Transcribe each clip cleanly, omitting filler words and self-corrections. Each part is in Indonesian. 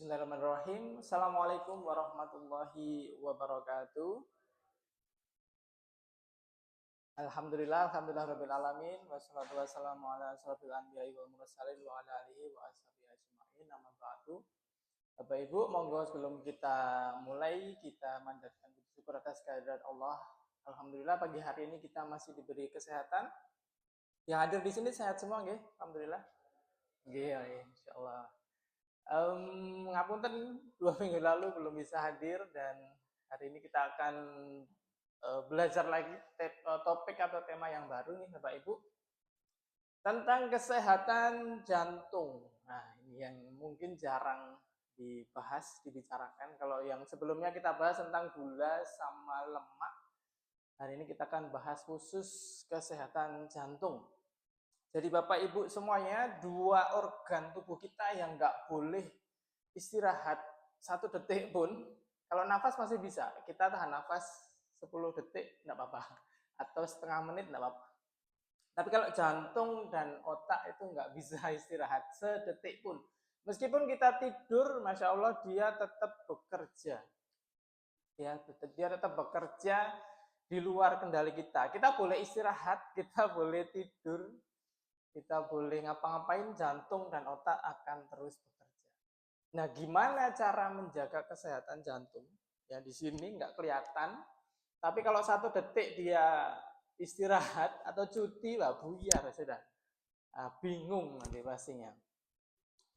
Bismillahirrahmanirrahim. Assalamualaikum warahmatullahi wabarakatuh. Alhamdulillah rabbil alamin. Wassalatu wassalamu ala asrofil anbiya'i wal mursalin wa ala alihi wa ashabihi ajma'in. Amma ba'du. Bapak Ibu, monggo sebelum kita mulai, kita manjatkan puji syukur atas kehadirat Allah. Alhamdulillah pagi hari ini kita masih diberi kesehatan. Yang hadir di sini sehat semua nggih? Alhamdulillah. Nggih, insyaallah. Ngapunten 2 minggu lalu belum bisa hadir dan hari ini kita akan belajar lagi topik atau tema yang baru nih Bapak Ibu tentang kesehatan jantung. Nah ini yang mungkin jarang dibicarakan. Kalau yang sebelumnya kita bahas tentang gula sama lemak, hari ini kita akan bahas khusus kesehatan jantung. Jadi Bapak Ibu semuanya, 2 organ tubuh kita yang nggak boleh istirahat 1 detik pun. Kalau nafas masih bisa, kita tahan nafas 10 detik nggak apa-apa, atau setengah menit nggak apa-apa. Tapi kalau jantung dan otak itu nggak bisa istirahat sedetik pun. Meskipun kita tidur, Masya Allah dia tetap bekerja. Dia tetap bekerja di luar kendali kita. Kita boleh istirahat, kita boleh tidur, kita boleh ngapa-ngapain, jantung dan otak akan terus bekerja. Nah, gimana cara menjaga kesehatan jantung? Ya di sini nggak kelihatan, tapi kalau 1 detik dia istirahat atau cuti, lah buyar sudah. Bingung nanti pastinya.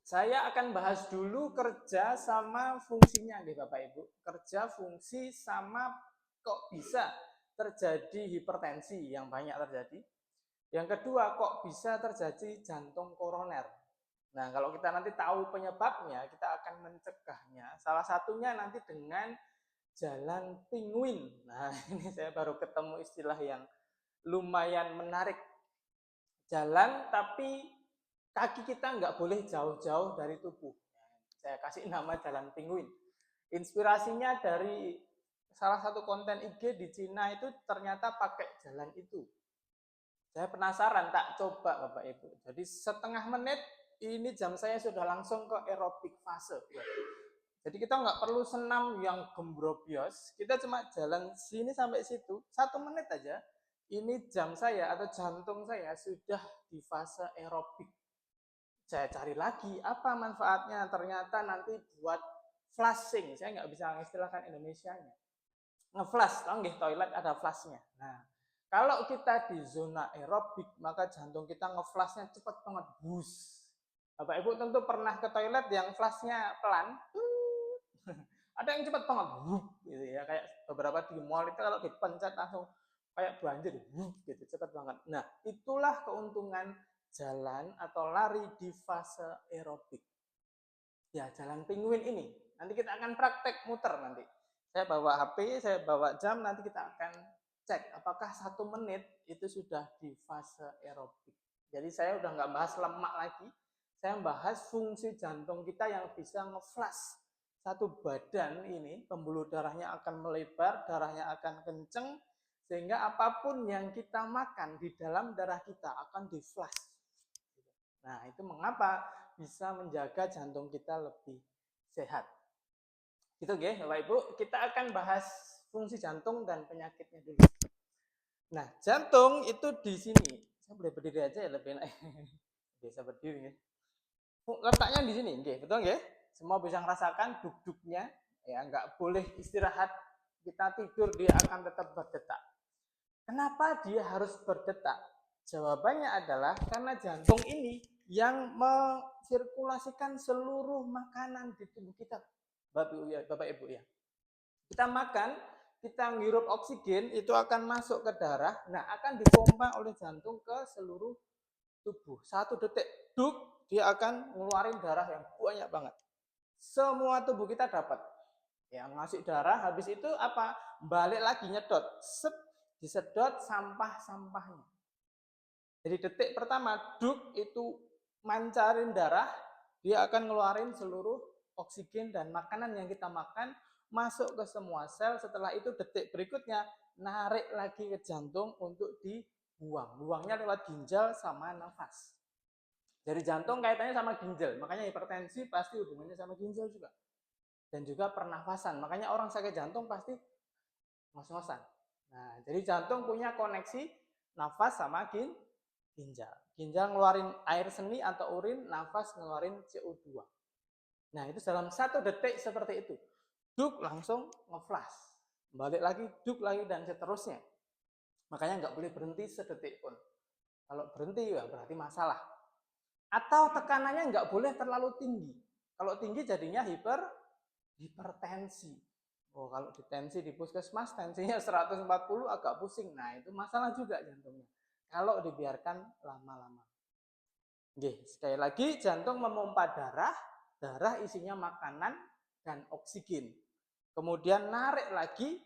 Saya akan bahas dulu kerja sama fungsinya nih Bapak Ibu. Kerja, fungsi, sama kok bisa terjadi hipertensi yang banyak terjadi. Yang kedua, kok bisa terjadi jantung koroner. Nah, kalau kita nanti tahu penyebabnya, kita akan mencegahnya. Salah satunya nanti dengan jalan pinguin. Nah, ini saya baru ketemu istilah yang lumayan menarik. Jalan tapi kaki kita nggak boleh jauh-jauh dari tubuh. Saya kasih nama jalan pinguin. Inspirasinya dari salah satu konten IG di Cina itu ternyata pakai jalan itu. Saya penasaran, tak coba Bapak Ibu. Jadi setengah menit ini jam saya sudah langsung ke aerobik fase. Jadi kita nggak perlu senam yang gembrobios, kita cuma jalan sini sampai situ, 1 menit aja. Ini jam saya atau jantung saya sudah di fase aerobik. Saya cari lagi apa manfaatnya, ternyata nanti buat flushing. Saya nggak bisa mengistilahkan Indonesianya. Nge-flush, tahu nggih toilet ada flushnya. Nah, kalau kita di zona aerobik, maka jantung kita nge-flushnya cepat banget, bus. Bapak Ibu tentu pernah ke toilet yang flushnya pelan. Ada yang cepat banget, gitu ya. Kayak beberapa di mall itu kalau dipencet langsung kayak banjir, gitu, cepat banget. Nah, itulah keuntungan jalan atau lari di fase aerobik. Ya, jalan pinguin ini. Nanti kita akan praktek muter nanti. Saya bawa HP, saya bawa jam, nanti kita akan cek apakah 1 menit itu sudah di fase aerobik. Jadi saya udah nggak bahas lemak lagi, saya bahas fungsi jantung kita yang bisa nge-flush satu badan ini, pembuluh darahnya akan melebar, darahnya akan kenceng, sehingga apapun yang kita makan di dalam darah kita akan di-flush. Nah, itu mengapa bisa menjaga jantung kita lebih sehat. Gitu nggih, Bapak Ibu, kita akan bahas fungsi jantung dan penyakitnya dulu. Nah, jantung itu di sini. Saya boleh berdiri aja ya lebih enak. Bisa berdiri ya. Letaknya di sini, nggih, betul nggih? Semua bisa merasakan duduknya, ya nggak boleh istirahat. Kita tidur dia akan tetap berdetak. Kenapa dia harus berdetak? Jawabannya adalah karena jantung ini yang mensirkulasikan seluruh makanan di tubuh kita. Bapak Ibu ya. Kita makan, kita ngirup oksigen, itu akan masuk ke darah, nah akan dipompa oleh jantung ke seluruh tubuh. 1 detik, duk, dia akan ngeluarin darah yang banyak banget. Semua tubuh kita dapat. Ya, ngasih darah, habis itu apa? Balik lagi nyedot. Disedot sampah-sampahnya. Jadi detik pertama, duk itu mancarin darah, dia akan ngeluarin seluruh oksigen dan makanan yang kita makan masuk ke semua sel. Setelah itu detik berikutnya narik lagi ke jantung untuk dibuang. Buangnya lewat ginjal sama nafas. Jadi jantung kaitannya sama ginjal, makanya hipertensi pasti hubungannya sama ginjal juga. Dan juga pernafasan, makanya orang sakit jantung pasti ngos-ngosan. Nah, jadi jantung punya koneksi nafas sama ginjal. Ginjal ngeluarin air seni atau urin, nafas ngeluarin CO2. Nah, itu dalam 1 detik seperti itu. Duk, langsung ngeflash. Balik lagi, duk lagi, dan seterusnya. Makanya nggak boleh berhenti sedetik pun. Kalau berhenti ya berarti masalah. Atau tekanannya nggak boleh terlalu tinggi. Kalau tinggi jadinya hipertensi. Oh, kalau ditensi di puskesmas tensinya 140 agak pusing. Nah, itu masalah juga jantungnya. Kalau dibiarkan lama-lama. Oke, sekali lagi jantung memompa darah, darah isinya makanan dan oksigen. Kemudian narik lagi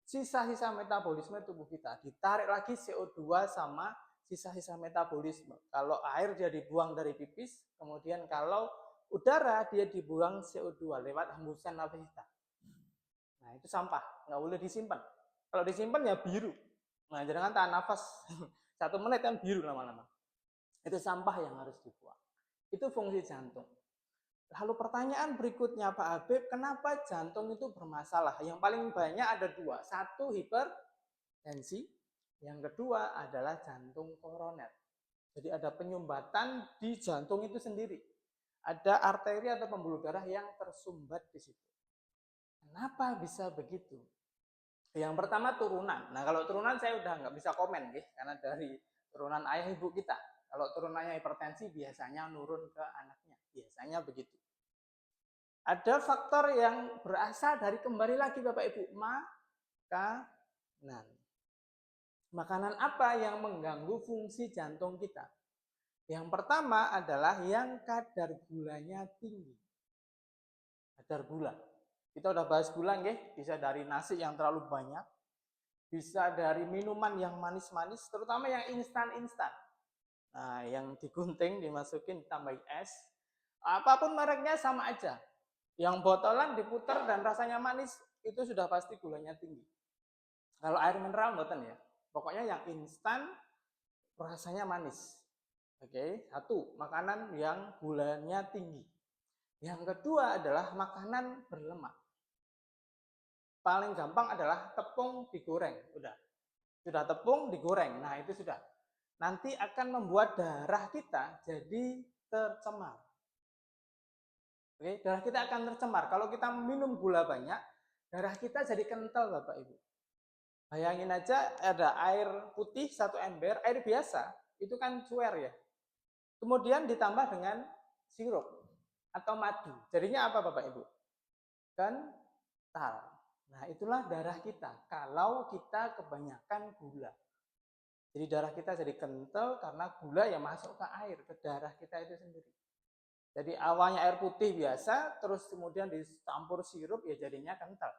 sisa-sisa metabolisme tubuh kita. Ditarik lagi CO2 sama sisa-sisa metabolisme. Kalau air dia dibuang dari pipis, kemudian kalau udara dia dibuang CO2 lewat hembusan nafas kita. Nah, itu sampah, nggak boleh disimpan. Kalau disimpan ya biru. Nah, jangan tahan nafas 1 menit kan biru lama-lama. Itu sampah yang harus dibuang. Itu fungsi jantung. Lalu pertanyaan berikutnya Pak Habib, kenapa jantung itu bermasalah? Yang paling banyak ada 2. 1 hipertensi, yang kedua adalah jantung koroner. Jadi ada penyumbatan di jantung itu sendiri. Ada arteri atau pembuluh darah yang tersumbat di situ. Kenapa bisa begitu? Yang pertama turunan. Nah, kalau turunan saya udah nggak bisa komen, karena dari turunan ayah ibu kita. Kalau turunannya hipertensi biasanya nurun ke anaknya. Biasanya begitu. Ada faktor yang berasal dari, kembali lagi Bapak Ibu, makanan. Makanan apa yang mengganggu fungsi jantung kita? Yang pertama adalah yang kadar gulanya tinggi. Kadar gula. Kita udah bahas gula, bisa dari nasi yang terlalu banyak, bisa dari minuman yang manis-manis, terutama yang instan-instan. Nah, yang digunting, dimasukin, ditambahin es. Apapun mereknya sama aja. Yang botolan diputer dan rasanya manis, itu sudah pasti gulanya tinggi. Kalau air mineral mboten ya. Pokoknya yang instan rasanya manis. Oke, 1, makanan yang gulanya tinggi. Yang kedua adalah makanan berlemak. Paling gampang adalah tepung digoreng, sudah tepung digoreng. Nah, itu sudah. Nanti akan membuat darah kita jadi tercemar. Oke, darah kita akan tercemar. Kalau kita minum gula banyak, darah kita jadi kental, Bapak Ibu. Bayangin aja ada air putih 1 ember, air biasa, itu kan cuer ya. Kemudian ditambah dengan sirup atau madu. Jadinya apa Bapak Ibu? Kental. Nah, itulah darah kita kalau kita kebanyakan gula. Jadi darah kita jadi kental karena gula yang masuk ke air, ke darah kita itu sendiri. Jadi awalnya air putih biasa, terus kemudian dicampur sirup, ya jadinya kental.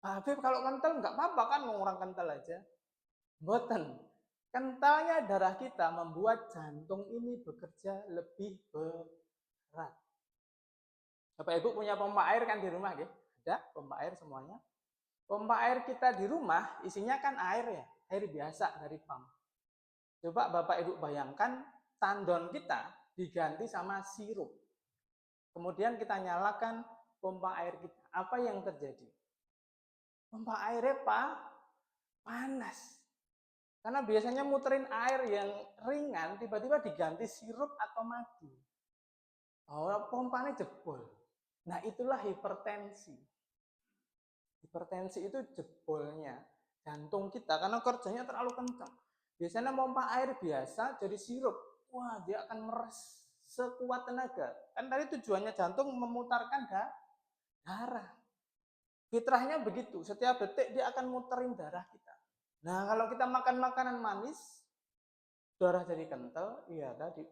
Habib kalau kental nggak apa-apa kan, orang kental aja. Boten. Kentalnya darah kita membuat jantung ini bekerja lebih berat. Bapak Ibu punya pompa air kan di rumah, ada pompa air semuanya. Pompa air kita di rumah isinya kan air ya, air biasa dari pump. Coba Bapak Ibu bayangkan tandon kita diganti sama sirup. Kemudian kita nyalakan pompa air kita. Apa yang terjadi? Pompa airnya panas. Karena biasanya muterin air yang ringan, tiba-tiba diganti sirup atau madu. Oh, pompanya jebol. Nah, itulah hipertensi. Hipertensi itu jebolnya jantung kita karena kerjanya terlalu kencang. Biasanya pompa air biasa jadi sirup. Wah, dia akan meres sekuat tenaga. Kan tadi tujuannya jantung memutarkan darah. Fitrahnya begitu. Setiap detik dia akan muterin darah kita. Nah, kalau kita makan makanan manis, darah jadi kental, iya tadi,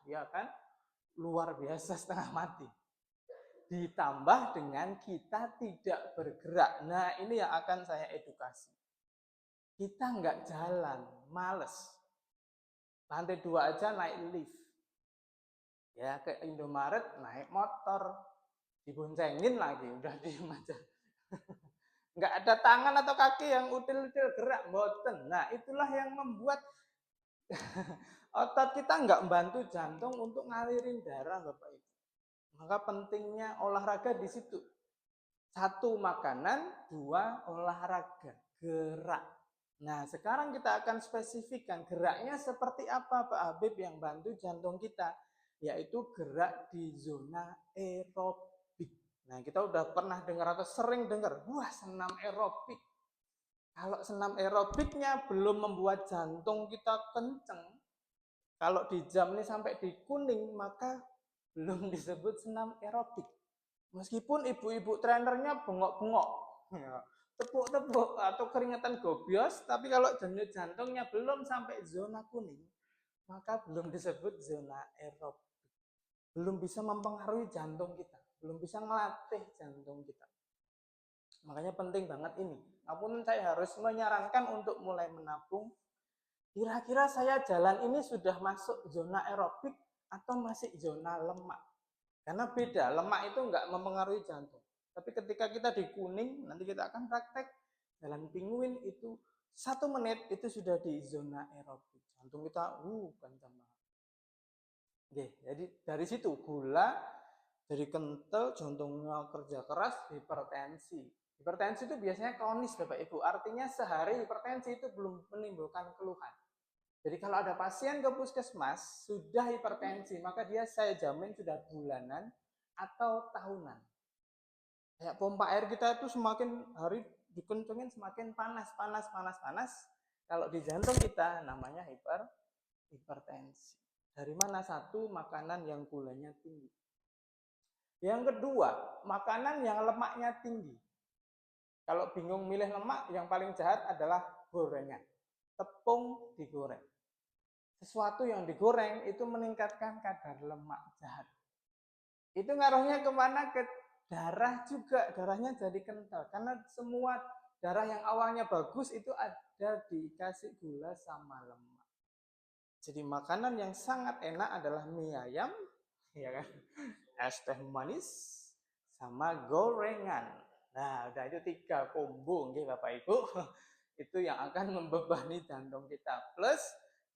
dia akan luar biasa setengah mati. Ditambah dengan kita tidak bergerak. Nah, ini yang akan saya edukasi. Kita nggak jalan, males. Lantai 2 aja naik lift. Ya, ke Indomaret naik motor. Diboncengin lagi, udah diem aja. Nggak ada tangan atau kaki yang util-util gerak, boten. Nah, itulah yang membuat Otot kita nggak membantu jantung untuk ngalirin darah, Bapak Ibu. Maka pentingnya olahraga di situ. Satu, makanan, dua, olahraga, gerak. Nah, sekarang kita akan spesifikkan geraknya seperti apa, Pak Habib, yang bantu jantung kita, yaitu gerak di zona aerobik. Nah, kita udah pernah dengar atau sering dengar, wah, senam aerobik. Kalau senam aerobiknya belum membuat jantung kita kenceng, kalau di jam ini sampai di kuning, maka belum disebut senam aerobik. Meskipun ibu-ibu trenernya bengok-bengok, ya, tepuk-tepuk atau keringetan gobios, tapi kalau denyut jantungnya belum sampai zona kuning, maka belum disebut zona aerobik. Belum bisa mempengaruhi jantung kita, belum bisa melatih jantung kita. Makanya penting banget ini. Namun saya harus menyarankan untuk mulai menabung. Kira-kira saya jalan ini sudah masuk zona aerobik atau masih zona lemak? Karena beda, lemak itu nggak mempengaruhi jantung. Tapi ketika kita di kuning, nanti kita akan praktek jalan pinguin itu 1 menit itu sudah di zona aerobik. Jantung kita kencang banget. Oke, jadi dari situ gula jadi kental, jantungnya kerja keras, hipertensi. Hipertensi itu biasanya kronis, Bapak Ibu. Artinya sehari hipertensi itu belum menimbulkan keluhan. Jadi kalau ada pasien ke puskesmas sudah hipertensi, maka dia saya jamin sudah bulanan atau tahunan. Kayak pompa air kita itu semakin hari dikencengin semakin panas, panas, panas, panas. Kalau di jantung kita namanya hipertensi. Dari mana? Satu, makanan yang gulanya tinggi. Yang kedua, makanan yang lemaknya tinggi. Kalau bingung milih lemak, yang paling jahat adalah gorengan. Tepung digoreng. Sesuatu yang digoreng itu meningkatkan kadar lemak jahat. Itu ngaruhnya kemana? Ke darah juga. Darahnya jadi kental. Karena semua darah yang awalnya bagus itu ada dikasih gula sama lemak. Jadi makanan yang sangat enak adalah mie ayam, ya kan? Es teh manis, sama gorengan. Nah, udah itu 3 combo, nggih Bapak Ibu. Itu yang akan membebani jantung kita. Plus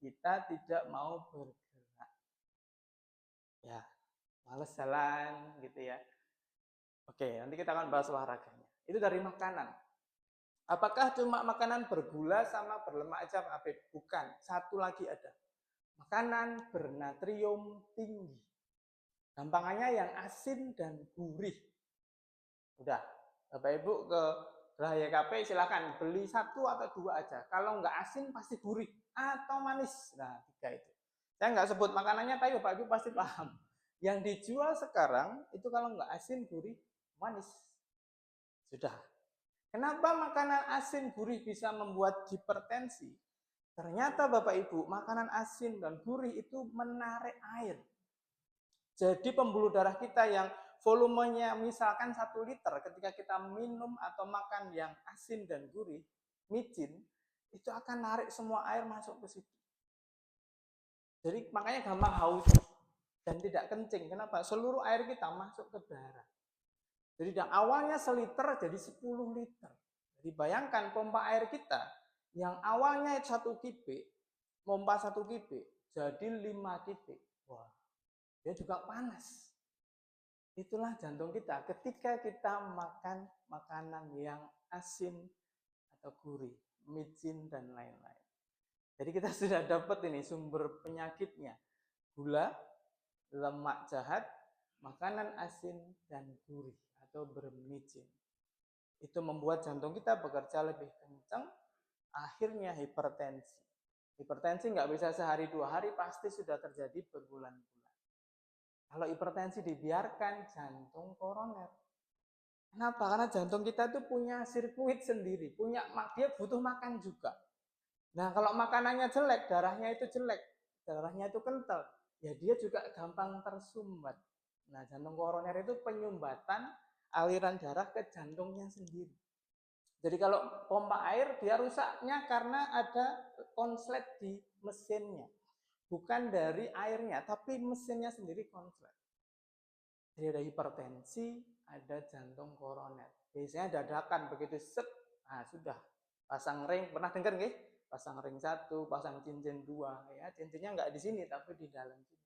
kita tidak mau bergerak. Ya, males jalan gitu ya. Oke, nanti kita akan bahas olahraganya. Itu dari makanan. Apakah cuma makanan bergula sama berlemak aja, Pak Habib? Bukan. Satu lagi ada. Makanan bernatrium tinggi. Gampangannya yang asin dan gurih. Udah, Bapak Ibu ke Gerahaya KP silakan beli 1 atau 2 aja. Kalau nggak asin pasti gurih atau manis. Nah, 3 itu. Saya nggak sebut makanannya, tapi Bapak Ibu pasti paham. Yang dijual sekarang itu kalau nggak asin, gurih, manis. Sudah. Kenapa makanan asin gurih bisa membuat hipertensi? Ternyata Bapak Ibu, makanan asin dan gurih itu menarik air. Jadi pembuluh darah kita yang volumenya misalkan 1 liter, ketika kita minum atau makan yang asin dan gurih, micin, itu akan narik semua air masuk ke situ. Jadi makanya gampang haus dan tidak kencing. Kenapa? Seluruh air kita masuk ke darah. Jadi yang awalnya seliter jadi 10 liter. Jadi bayangkan pompa air kita yang awalnya 1 kubik, pompa 1 kubik jadi 5 kubik. Wah, dia juga panas. Itulah jantung kita ketika kita makan makanan yang asin atau gurih, micin dan lain-lain. Jadi kita sudah dapat ini sumber penyakitnya. Gula, lemak jahat, makanan asin dan gurih atau bermicin. Itu membuat jantung kita bekerja lebih kencang, akhirnya hipertensi. Hipertensi nggak bisa sehari 2 hari, pasti sudah terjadi berbulan-bulan. Kalau hipertensi dibiarkan, jantung koroner. Kenapa? Karena jantung kita itu punya sirkuit sendiri, dia butuh makan juga. Nah, kalau makanannya jelek, darahnya itu jelek, darahnya itu kental, ya dia juga gampang tersumbat. Nah, jantung koroner itu penyumbatan aliran darah ke jantungnya sendiri. Jadi kalau pompa air, dia rusaknya karena ada konslet di mesinnya. Bukan dari airnya, tapi mesinnya sendiri konslet. Jadi ada hipertensi, ada jantung koroner. Biasanya dadakan begitu set, nah sudah pasang ring. Pernah dengar nggih? pasang ring 1, pasang cincin 2, ya. Cincinnya nggak di sini tapi di dalam sini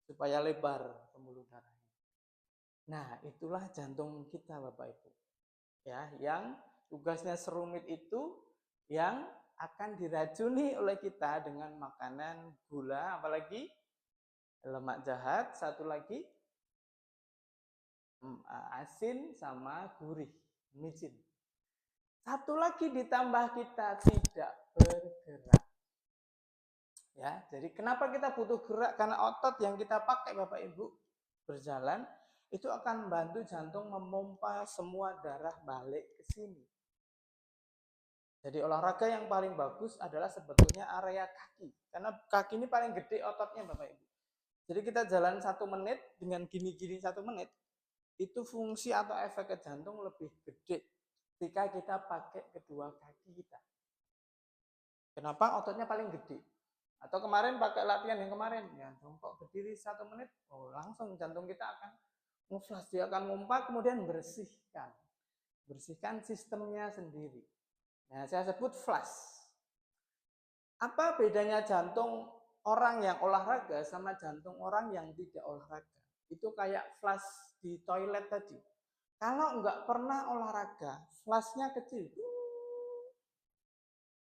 supaya lebar pembuluh darahnya. Nah, itulah jantung kita Bapak Ibu. Ya, yang tugasnya serumit itu yang akan diracuni oleh kita dengan makanan, gula, apalagi lemak jahat, satu lagi asin sama gurih, micin. Satu lagi ditambah kita tidak bergerak. Ya, jadi kenapa kita butuh gerak? Karena otot yang kita pakai Bapak Ibu berjalan itu akan membantu jantung memompa semua darah balik ke sini. Jadi olahraga yang paling bagus adalah sebetulnya area kaki. Karena kaki ini paling gede ototnya Bapak Ibu. Jadi kita jalan 1 menit dengan gini-gini 1 menit, itu fungsi atau efek ke jantung lebih gede ketika kita pakai kedua kaki kita. Kenapa? Ototnya paling gede. Atau kemarin pakai latihan yang kemarin, ya jongkok berdiri 1 menit, oh langsung jantung kita akan ngeflash, dia akan mompa kemudian bersihkan sistemnya sendiri. Nah, saya sebut flash. Apa bedanya jantung orang yang olahraga sama jantung orang yang tidak olahraga? Itu kayak flash di toilet tadi. Kalau nggak pernah olahraga, flashnya kecil,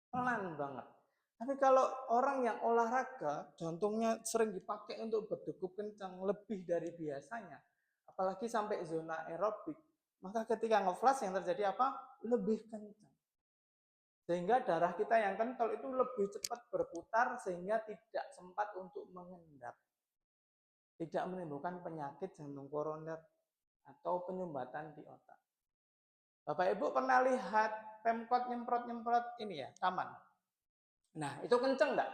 pelan banget. Tapi kalau orang yang olahraga, jantungnya sering dipakai untuk berdegup kencang lebih dari biasanya, apalagi sampai zona aerobik, maka ketika nge-flash yang terjadi apa? Lebih kencang. Sehingga darah kita yang kental itu lebih cepat berputar sehingga tidak sempat untuk mengendap. Tidak menimbulkan penyakit jantung koroner atau penyumbatan di otak. Bapak Ibu pernah lihat Pemkot nyemprot-nyemprot ini ya, taman? Nah, itu kenceng enggak?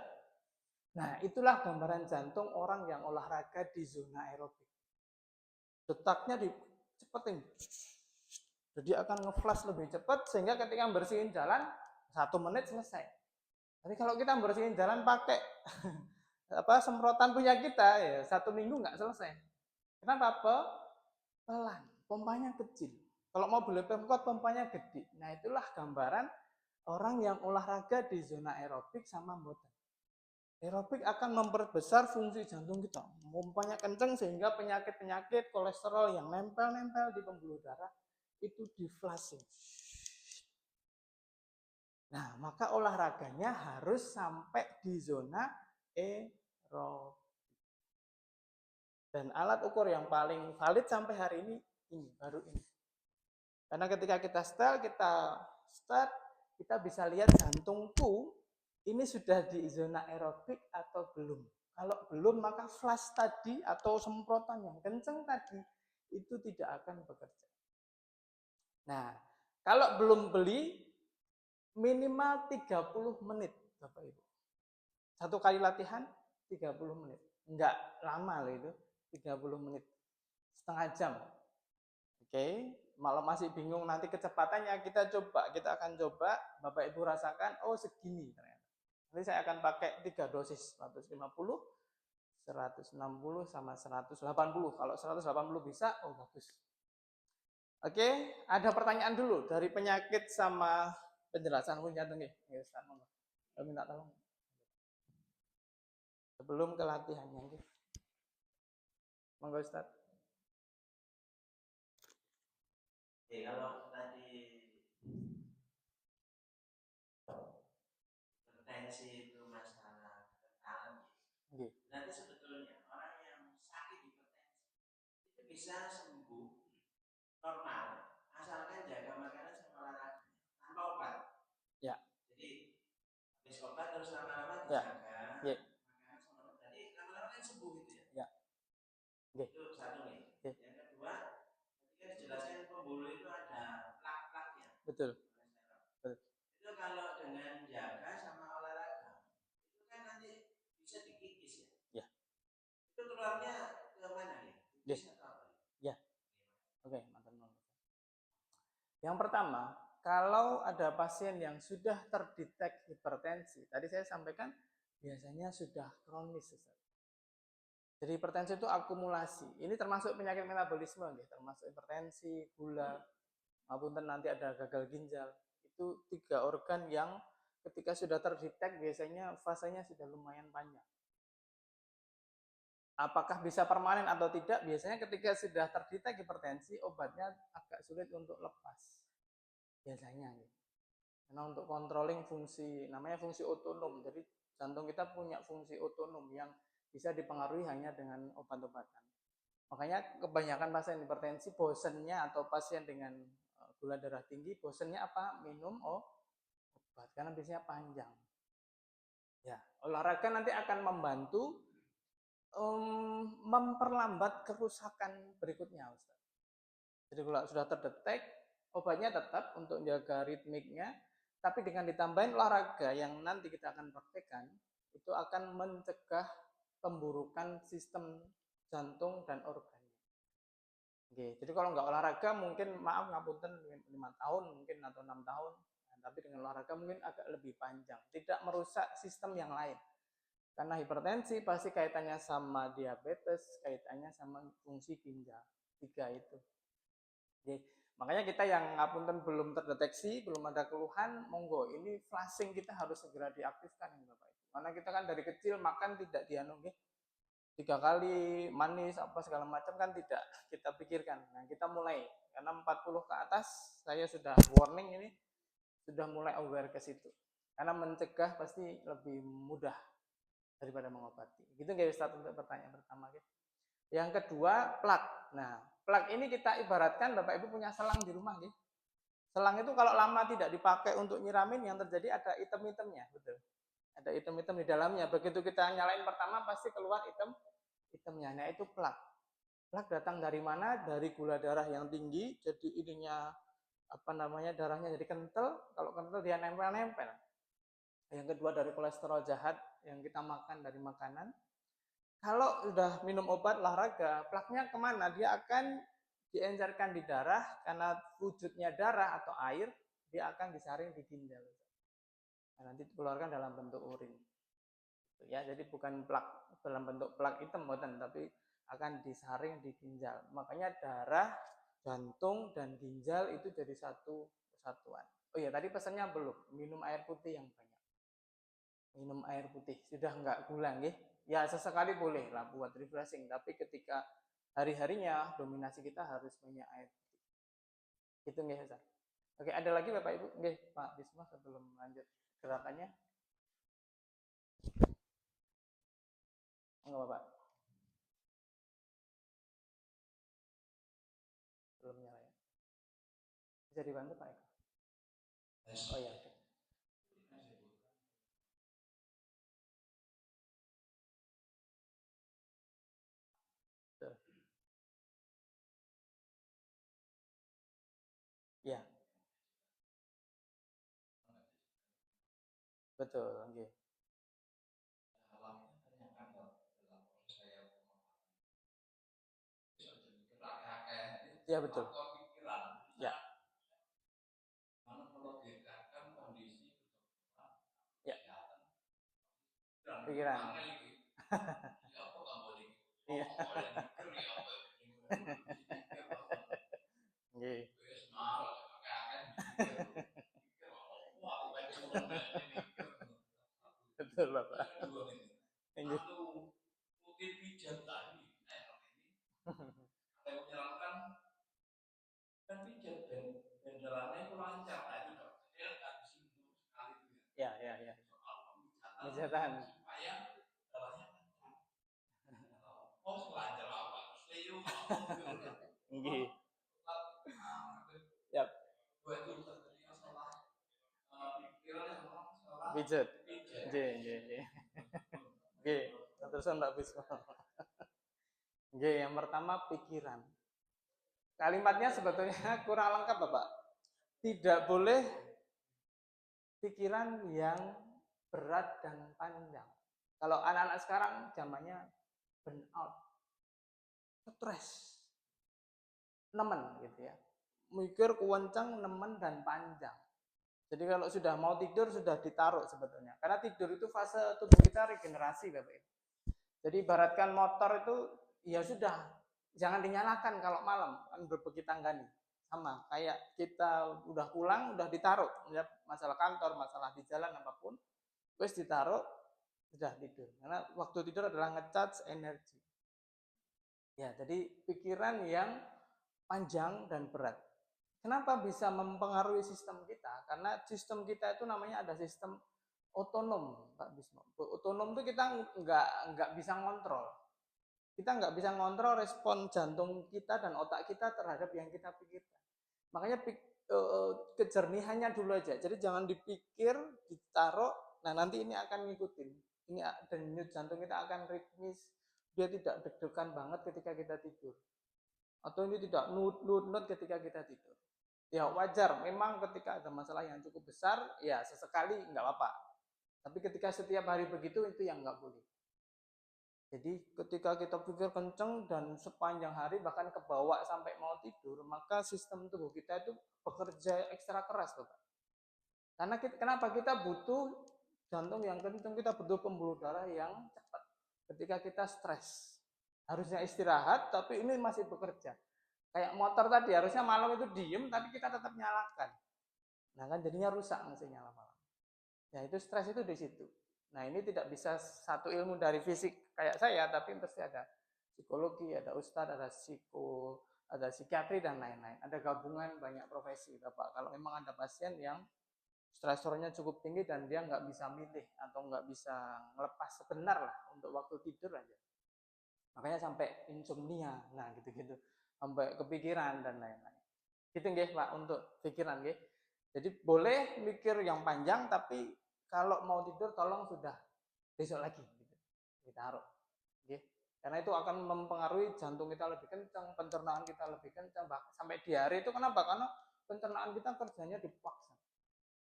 Nah, itulah gambaran jantung orang yang olahraga di zona aerobik. Detaknya dicepetin. Jadi akan nge-flash lebih cepat sehingga ketika bersihin jalan 1 menit selesai. Tapi kalau kita bersihin jalan pakai semprotan punya kita ya 1 minggu nggak selesai. Kenapa? Pelan, pompanya kecil. Kalau mau beli Pemkot pompanya gede. Nah, itulah gambaran orang yang olahraga di zona aerobik sama mboten. Aerobik akan memperbesar fungsi jantung kita. Pompanya kenceng sehingga penyakit-penyakit kolesterol yang nempel-nempel di pembuluh darah itu di-flushing. Nah, maka olahraganya harus sampai di zona aerobik. Dan alat ukur yang paling valid sampai hari ini baru ini. Karena ketika kita start, kita bisa lihat jantungku ini sudah di zona aerobik atau belum. Kalau belum, maka flash tadi atau semprotan yang kenceng tadi itu tidak akan bekerja. Nah, kalau belum beli, minimal 30 menit, Bapak Ibu. Satu kali latihan, 30 menit. Enggak lama loh itu, 30 menit. Setengah jam. Oke, kalau masih bingung nanti kecepatannya, kita akan coba, Bapak Ibu rasakan, oh segini ternyata. Nanti saya akan pakai 3 dosis, 150, 160 sama 180. Kalau 180 bisa, oh bagus. Oke, ada pertanyaan dulu dari penyakit sama penjelasan punya nih. Ya, Ustaz, minta tolong. Sebelum ke latihannya, monggo Ustaz. Kalau tadi hipertensi itu masalah ketahanan, berarti sebetulnya orang yang sakit hipertensi itu bisa sembuh normal asalkan jaga makanan sama olahraga tanpa obat. Ya. Jadi habis obat terus lama-lama dijaga makanan sama obat. Jadi lama-lama kan sembuh gitu ya. Ya. Itu satu nih. Yang kedua, ketika dijelaskan pembuluh itu ada plak-plaknya. Betul. Itu kalau dengan jaga sama olahraga itu kan nanti bisa dikikis ya. Itu keluarnya ke mana nih? Kikis atau apa? Ya. Oke, yang pertama, kalau ada pasien yang sudah terdetek hipertensi, tadi saya sampaikan biasanya sudah kronis. Jadi hipertensi itu akumulasi. Ini termasuk penyakit metabolisme, termasuk hipertensi, gula, maupun nanti ada gagal ginjal. Itu 3 organ yang ketika sudah terdetek biasanya fasenya sudah lumayan panjang. Apakah bisa permanen atau tidak? Biasanya ketika sudah terdetek hipertensi, obatnya agak sulit untuk lepas. Biasanya. Karena untuk controlling fungsi, namanya fungsi otonom. Jadi jantung kita punya fungsi otonom yang bisa dipengaruhi hanya dengan obat-obatan. Makanya kebanyakan pasien hipertensi bosennya atau pasien dengan gula darah tinggi, bosennya apa? Minum obat, karena biasanya panjang. Ya, olahraga nanti akan membantu memperlambat kerusakan berikutnya, Ustaz. Jadi kalau sudah terdetek, obatnya tetap untuk menjaga ritmiknya, tapi dengan ditambahin olahraga yang nanti kita akan praktekkan, itu akan mencegah pemburukan sistem jantung dan organnya. Oke, jadi kalau nggak olahraga mungkin maaf ngapunten 5 tahun mungkin atau 6 tahun, nah, tapi dengan olahraga mungkin agak lebih panjang, tidak merusak sistem yang lain. Karena hipertensi pasti kaitannya sama diabetes, kaitannya sama fungsi ginjal. 3 itu. Oke. Makanya kita yang ngapunten belum terdeteksi, belum ada keluhan, monggo ini flushing kita harus segera diaktifkan ya Bapak Ibu. Karena kita kan dari kecil makan tidak dianu 3 kali manis apa segala macam kan tidak kita pikirkan. Nah, kita mulai karena 40 ke atas saya sudah warning ini sudah mulai aware ke situ. Karena mencegah pasti lebih mudah daripada mengobati. Gitu nggak Ustaz untuk pertanyaan pertama gitu. Yang kedua, plak. Nah, plak ini kita ibaratkan Bapak Ibu punya selang di rumah gitu. Selang itu kalau lama tidak dipakai untuk nyiramin yang terjadi ada item-itemnya, betul. Ada item-item di dalamnya. Begitu kita nyalain pertama pasti keluar itemnya. Nah, itu plak. Plak datang dari mana? Dari gula darah yang tinggi, jadi ininya darahnya jadi kental. Kalau kental dia nempel-nempel. Yang kedua dari kolesterol jahat yang kita makan dari makanan. Kalau sudah minum obat olahraga, plaknya kemana? Dia akan diencerkan di darah karena wujudnya darah atau air, dia akan disaring di ginjal. Nah, nanti dikeluarkan dalam bentuk urin. Ya, jadi bukan plak dalam bentuk plak hitam, tapi akan disaring di ginjal. Makanya darah, jantung, dan ginjal itu jadi satu kesatuan. Oh iya, tadi pesannya belum. Minum air putih yang banyak. Minum air putih. Sudah enggak gula, nggih? Ya, sesekali boleh lah buat refreshing. Tapi ketika hari-harinya, dominasi kita harus banyak air putih. Itu nggih, Ustaz. Oke, ada lagi Bapak Ibu? Nggih, Pak Bisma sebelum lanjut gerakannya. Enggak, Bapak. Belum nyala ya. Bisa dibantu Pak Eko? Oh ya, oke. Betul. Ya, betul, oke. Ya, betul. Ya. Ya. Pikiran. Iya. Nggih. Betul, Bapak. Nggih. Kan pijat benderannya itu lancar, nah itu dokternya nggak disinggung sekali itu ya. Ya. Soal Pemijatan. supaya darahnya lancar. Oh, lancar apa? Terus Leo ngomong gitu. Nggih. Yap. Gue itu terjadi masalah pikiran yang salah. Pijat. Nggih. Nggih, terusan Mbak Bisma. Nggih, yang pertama pikiran. Kalimatnya sebetulnya kurang lengkap, Bapak. Tidak boleh pikiran yang berat dan panjang. Kalau anak-anak sekarang zamannya burn out, stres, nemen gitu ya. Mikir kuancang, nemen dan panjang. Jadi kalau sudah mau tidur sudah ditaruh sebetulnya. Karena tidur itu fase tubuh kita regenerasi, Bapak. Jadi ibaratkan motor itu ya sudah jangan dinyalakan kalau malam kan berbagi tangga nih. sama kayak kita udah pulang, udah ditaruh, ya, masalah kantor, masalah di jalan apapun, wes ditaruh, sudah tidur. Karena waktu tidur adalah ngecharge energi. Ya, jadi pikiran yang panjang dan berat. Kenapa bisa mempengaruhi sistem kita? Karena sistem kita itu namanya ada sistem otonom, Pak Bismo. Otonom itu kita nggak bisa ngontrol. Kita nggak bisa ngontrol respon jantung kita dan otak kita terhadap yang kita pikirkan. Makanya kejernihannya dulu aja. Jadi jangan dipikir, ditaruh, nah nanti ini akan ngikutin. Ini denyut jantung kita akan ritmis, dia tidak deg-degan banget ketika kita tidur. Atau ini tidak nut ketika kita tidur. Ya wajar, memang ketika ada masalah yang cukup besar, ya sesekali nggak apa-apa. Tapi ketika setiap hari begitu, itu yang nggak boleh. Jadi ketika kita pikir kenceng dan sepanjang hari bahkan kebawa sampai mau tidur, maka sistem tubuh kita itu bekerja ekstra keras, Bapak. Karena kenapa kita butuh jantung yang kenceng, kita butuh pembuluh darah yang cepat. Ketika kita stres, harusnya istirahat, tapi ini masih bekerja. Kayak motor tadi, harusnya malam itu diem, tapi kita tetap nyalakan. Nah kan jadinya rusak mesinnya lama-lama. Ya itu stres itu di situ. Nah ini tidak bisa satu ilmu dari fisik kayak saya, tapi pasti ada psikologi, ada ustadz, ada psikiatri dan lain-lain. Ada gabungan banyak profesi, Bapak. Kalau memang ada pasien yang stresornya cukup tinggi dan dia nggak bisa milih atau nggak bisa ngelepas sebentar lah untuk waktu tidur aja. Makanya sampai insomnia, nah gitu-gitu, sampai kepikiran dan lain-lain. Gitu nggih Pak untuk pikiran nggih. Jadi boleh mikir yang panjang, tapi kalau mau tidur tolong sudah besok lagi gitu. Ditaruh. Nggih. Karena itu akan mempengaruhi jantung kita lebih kencang, pencernaan kita lebih kencang, sampai diare itu kenapa? Karena pencernaan kita kerjanya dipaksa.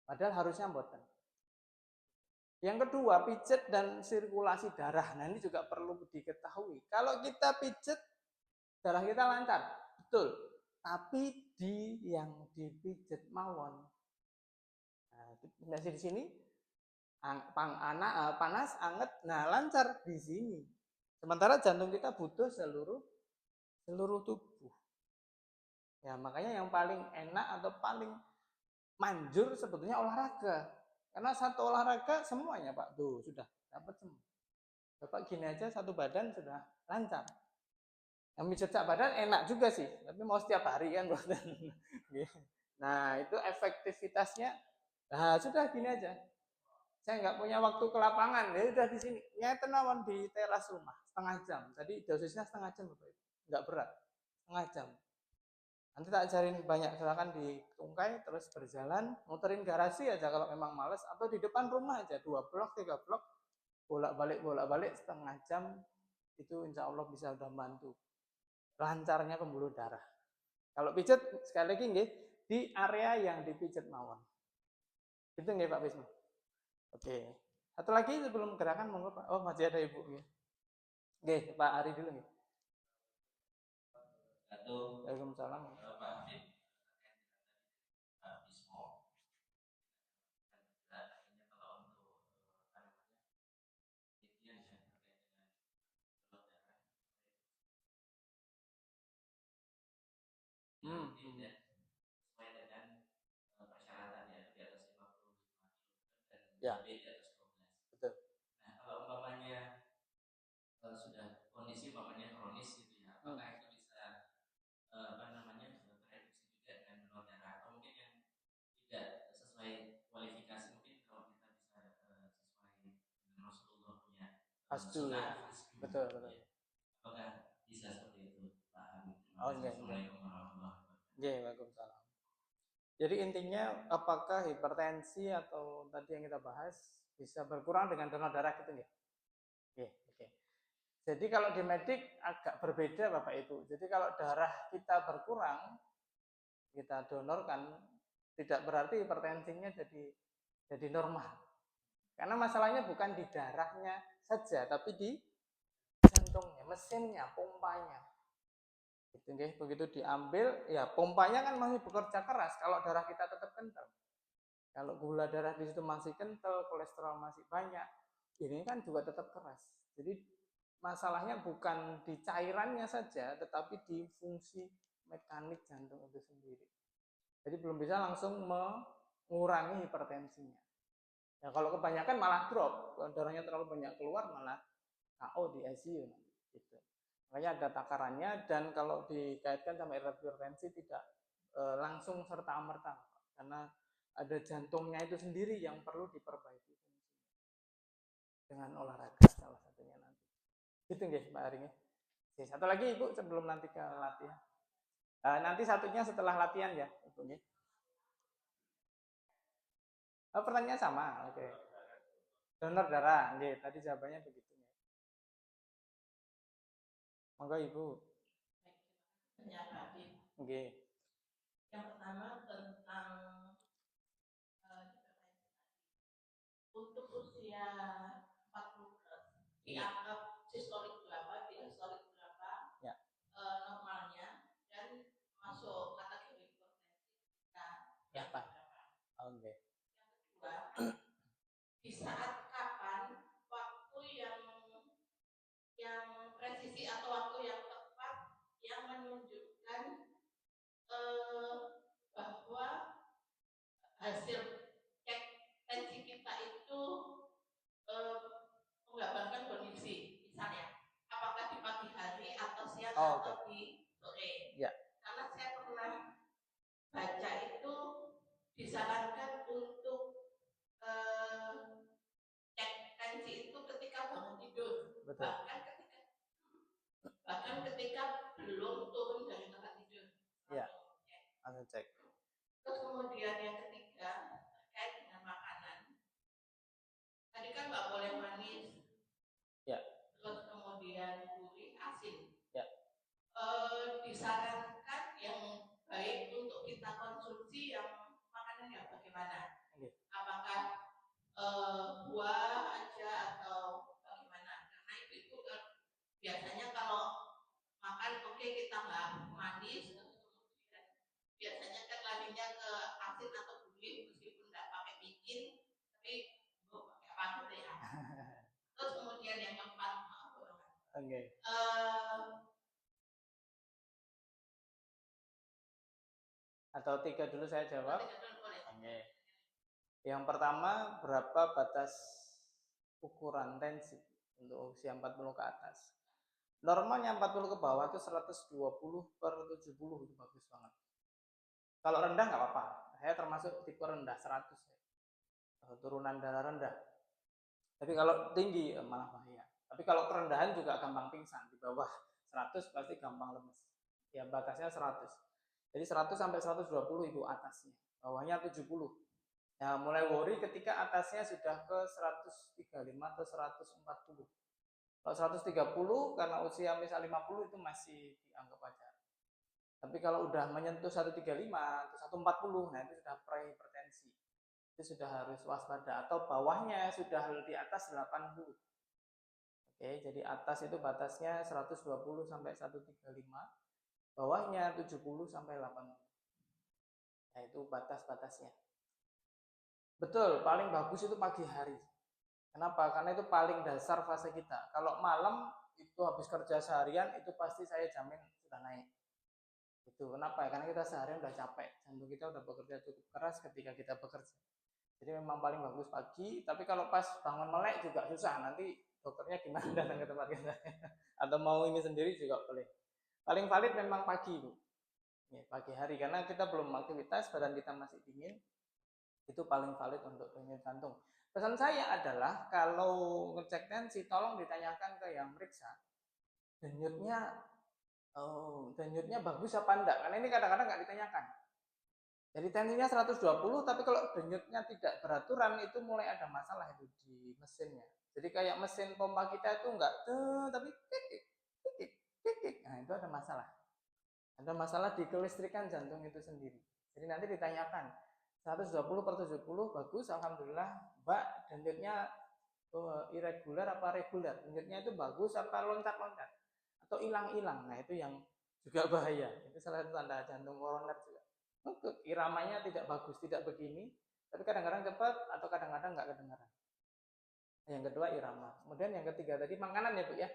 Padahal harusnya mboten. Yang kedua, pijet dan sirkulasi darah. Nah, ini juga perlu diketahui. Kalau kita pijet, darah kita lancar. Betul. Tapi yang dipijet mawon. Nah, di sini panas, anget, nah lancar di sini. Sementara jantung kita butuh seluruh tubuh. Ya, makanya yang paling enak atau paling manjur sebetulnya olahraga. Karena satu olahraga semuanya Pak, tuh sudah dapat semua. Bapak gini aja satu badan sudah lancar. Yang mijat badan enak juga sih, tapi mau setiap hari kan buatan. Nah itu efektivitasnya, nah sudah gini aja. Saya nggak punya waktu ke lapangan, ya udah di sini. Nyeten awan di teras rumah setengah jam. Tadi dosisnya setengah jam Bapak, nggak berat, setengah jam. Nanti tak ajarin banyak, silakan di Tungkai terus berjalan, muterin garasi aja kalau memang males, atau di depan rumah aja 2 blok 3 blok bolak-balik setengah jam, itu insya Allah bisa udah bantu lancarnya pembuluh darah. Kalau pijet sekali lagi nggih, di area yang dipijet mawon. Itu nggih Pak Wisnu. Oke. Satu lagi sebelum gerakan monggo Pak. Oh, masih ada Ibu nggih. Nggih, Pak Ari dulu nggih. Waalaikumsalam. Pak Habib Pak Bismo. Artinya kalau untuk apa namanya penelitian ya terkait dengan donor darah yang tidak sesuai dengan persyaratan ya di atas 55 kg dan B di atas 12. Betul. Nah kalau umpamanya sudah kondisi umpamanya kronis gitu ya, apakah itu bisa apa namanya tereduksi juga dengan donor darah atau mungkin yang tidak sesuai kualifikasi, mungkin kalau kita bisa sesuai dengan Rasulullah punya sunnah fasdu. Betul. Ya. Apakah bisa seperti itu Pak Habib? Assalamualaikum warahmatullahi wabarakatuh. Waalaikumsalam. Jadi intinya apakah hipertensi atau tadi yang kita bahas bisa berkurang dengan donor darah gitu nggih? Oke. Jadi kalau di medik agak berbeda Bapak Ibu. Jadi kalau darah kita berkurang, kita donorkan, tidak berarti hipertensinya jadi normal. Karena masalahnya bukan di darahnya saja, tapi di jantungnya, mesinnya, pompanya. Gitu, begitu diambil, ya pompanya kan masih bekerja keras kalau darah kita tetap kental. Kalau gula darah di situ masih kental, kolesterol masih banyak, ini kan juga tetap keras. Jadi masalahnya bukan di cairannya saja, tetapi di fungsi mekanik jantung itu sendiri. Jadi belum bisa langsung mengurangi hipertensinya. Ya kalau kebanyakan malah drop, kalau darahnya terlalu banyak keluar malah KO di ICU gitu. Makanya ada takarannya, dan kalau dikaitkan sama hipertensi tidak langsung serta merta, karena ada jantungnya itu sendiri yang perlu diperbaiki fungsinya dengan olahraga salah satunya nanti. Gitu nggih Mbak Aring. Satu lagi Ibu sebelum nanti ke latihan. Nanti satunya setelah latihan ya Ibu nggih. Oh, pertanyaan sama, oke. Donor darah, nggih. Tadi jawabannya begitu. Monggo Ibu. Nggih. Yang pertama tentang untuk usia 40 plus dianggap sistolik berapa, diastolik berapa, ya. Normalnya, dan masuk kategori hipertensi kita berapa. Oke. Yang kedua, di saat kapan waktu yang presisi atau waktu yang tepat yang menunjukkan bahwa hasil cek tensi kita itu menggambarkan kondisi, misalnya apakah di pagi hari atau siang atau di sore. Ya. Karena saya pernah baca itu disarankan untuk cek tensi itu ketika bangun tidur. Betul. Bahkan ketika belum turun dari tempat tidur. Iya. Langsung cek. Terus kemudian yang ketiga terkait dengan makanan. Tadi kan nggak boleh manis. Ya. Terus kemudian gurih, asin. Ya. Disarankan yang baik untuk kita konsumsi yang makanan yang bagaimana? Okay. Apakah buah aja atau bagaimana? Karena itu biasanya kalau makan kita nggak manis, terus kemudian biasanya kan larinya ke asin atau gurih, meskipun nggak pakai micin, tapi pakai apa ya. Terus kemudian yang keempat, atau tiga dulu saya jawab. Oke. Yang pertama, berapa batas ukuran tensi untuk usia 40 ke atas? Normalnya 40 ke bawah itu 120/70 itu bagus banget. Kalau rendah nggak apa-apa. Saya termasuk tipe rendah 100 ya. Turunan darah rendah. Tapi kalau tinggi malah bahaya. Tapi kalau kerendahan juga gampang pingsan. Di bawah 100 pasti gampang lemes. Ya batasnya 100. Jadi 100 sampai 120 itu atasnya. Bawahnya 70. Nah, mulai worry ketika atasnya sudah ke 135 atau 140. Kalau 130 karena usia misal 50 itu masih dianggap wajar. Tapi kalau udah menyentuh 135 atau 140, nah itu sudah prehipertensi. Itu sudah harus waspada, atau bawahnya sudah di atas 80. Oke, jadi atas itu batasnya 120 sampai 135, bawahnya 70 sampai 80. Nah, itu batas-batasnya. Betul, paling bagus itu pagi hari. Kenapa? Karena itu paling dasar fase kita. Kalau malam itu habis kerja seharian itu pasti saya jamin sudah naik. Itu kenapa? Karena kita seharian udah capek, jantung kita udah bekerja cukup keras ketika kita bekerja. Jadi memang paling bagus pagi. Tapi kalau pas bangun melek juga susah. Nanti dokternya gimana datang ke tempat kita? Atau mau ini sendiri juga boleh. Paling valid memang pagi, Bu. Ya, pagi hari karena kita belum aktivitas, badan kita masih dingin. Itu paling valid untuk denyut jantung. Pesan saya adalah kalau ngecek tensi tolong ditanyakan ke yang meriksa denyutnya bagus apa enggak, karena ini kadang-kadang nggak ditanyakan. Jadi tensinya 120 tapi kalau denyutnya tidak beraturan itu mulai ada masalah itu di mesinnya. Jadi kayak mesin pompa kita itu enggak tapi kikik. Nah, itu ada masalah. Ada masalah di kelistrikan jantung itu sendiri. Jadi nanti ditanyakan 120/70 bagus, alhamdulillah. Mbak, denyutnya irregular apa reguler? Denyutnya itu bagus apa loncat-loncat? Atau hilang-hilang? Nah, itu yang juga bahaya. Itu salah satu tanda jantung koroner juga. Iramanya tidak bagus, tidak begini, tapi kadang-kadang cepat atau kadang-kadang nggak kedengaran. Yang kedua irama. Kemudian yang ketiga tadi makanan ya Bu ya.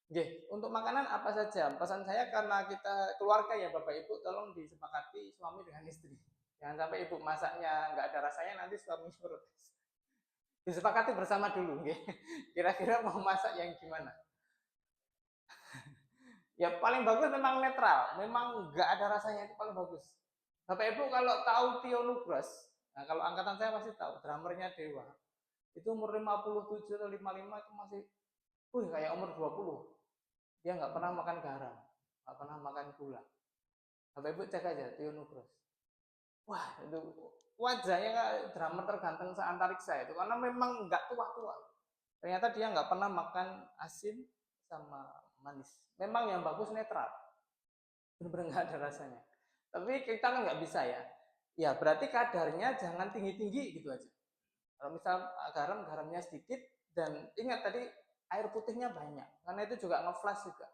Oke, untuk makanan apa saja? Pesan saya karena kita keluarga ya Bapak Ibu, tolong disepakati suami dengan istri. Jangan sampai ibu masaknya nggak ada rasanya nanti suami protes. Disepakati bersama dulu, oke? Kira-kira mau masak yang gimana? Ya paling bagus memang netral, memang nggak ada rasanya itu paling bagus. Bapak Ibu kalau tahu Tio Nugros, nah kalau angkatan saya pasti tahu, drummernya Dewa. Itu umur 57 atau 55 itu masih, kayak umur 20. Dia nggak pernah makan garam, nggak pernah makan gula. Bapak Ibu cek aja Tio Nugros. Wah itu wajahnya kayak drummer terganteng seantariksa itu karena memang nggak tua-tua. Ternyata dia nggak pernah makan asin sama manis. Memang yang bagus netral, benar-benar nggak ada rasanya. Tapi kita kan nggak bisa ya. Ya berarti kadarnya jangan tinggi-tinggi gitu aja. Kalau misal garamnya sedikit dan ingat tadi air putihnya banyak karena itu juga ngeflash juga